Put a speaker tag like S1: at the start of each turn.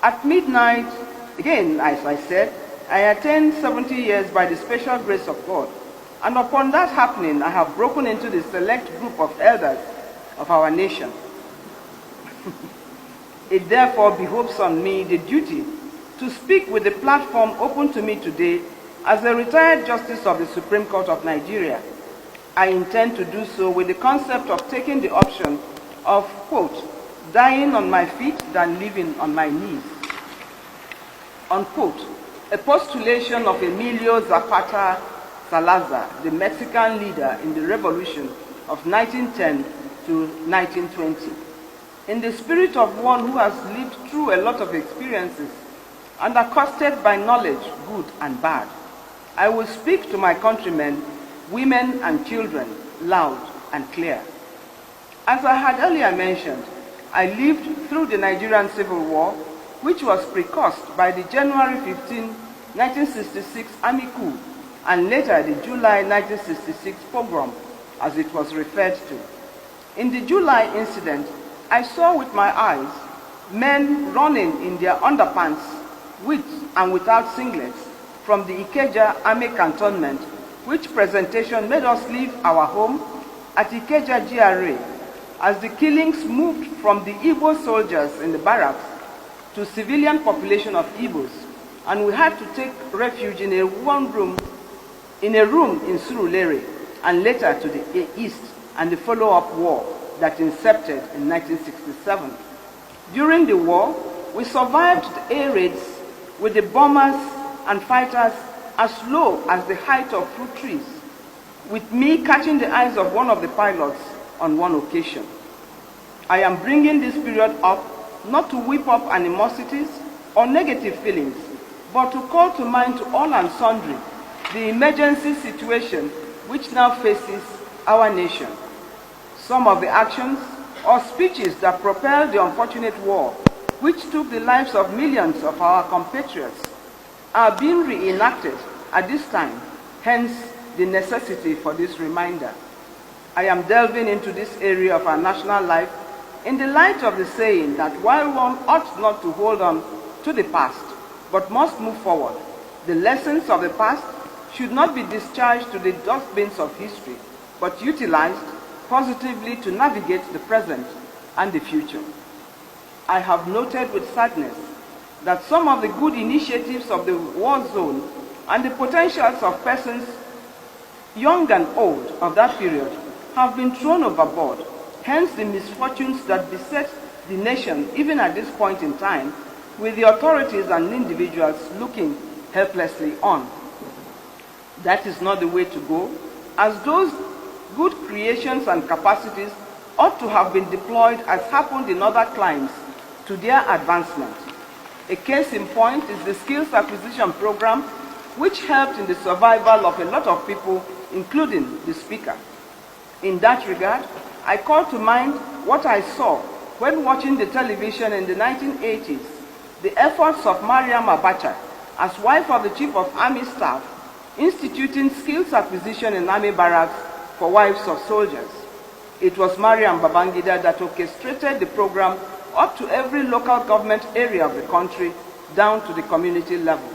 S1: At midnight, again, as I said, I attained 70 years by the special grace of God. And upon that happening, I have broken into the select group of elders of our nation. It therefore behoves on me the duty to speak with the platform open to me today as a retired Justice of the Supreme Court of Nigeria. I intend to do so with the concept of taking the option of, quote, dying on my feet than living on my knees, unquote, a postulation of Emilio Zapata Salazar, the Mexican leader in the revolution of 1910 to 1920. In the spirit of one who has lived through a lot of experiences and accosted by knowledge, good and bad, I will speak to my countrymen, women and children, loud and clear. As I had earlier mentioned, I lived through the Nigerian Civil War, which was precursed by the January 15, 1966 army coup, and later the July 1966 pogrom, as it was referred to. In the July incident, I saw with my eyes men running in their underpants with and without singlets from the Ikeja Army Cantonment, which presentation made us leave our home at Ikeja GRA as the killings moved from the Igbo soldiers in the barracks to civilian population of Igbos, and we had to take refuge in a room in Surulere, and later to the east, and the follow-up war that incepted in 1967. During the war, we survived the air raids with the bombers and fighters as low as the height of fruit trees, with me catching the eyes of one of the pilots on one occasion. I am bringing this period up not to whip up animosities or negative feelings, but to call to mind to all and sundry the emergency situation which now faces our nation. Some of the actions or speeches that propelled the unfortunate war, which took the lives of millions of our compatriots, are being reenacted at this time, hence the necessity for this reminder. I am delving into this area of our national life in the light of the saying that while one ought not to hold on to the past, but must move forward, the lessons of the past should not be discharged to the dustbins of history, but utilized positively to navigate the present and the future. I have noted with sadness that some of the good initiatives of the war zone and the potentials of persons young and old of that period have been thrown overboard, hence the misfortunes that beset the nation even at this point in time, with the authorities and individuals looking helplessly on. That is not the way to go, as those good creations and capacities ought to have been deployed as happened in other climes to their advancement. A case in point is the skills acquisition program, which helped in the survival of a lot of people, including the speaker. In that regard, I call to mind what I saw when watching the television in the 1980s, the efforts of Mariam Abacha, as wife of the Chief of Army Staff, instituting skills acquisition in army barracks for wives of soldiers. It was Mariam Babangida that orchestrated the program up to every local government area of the country, down to the community level.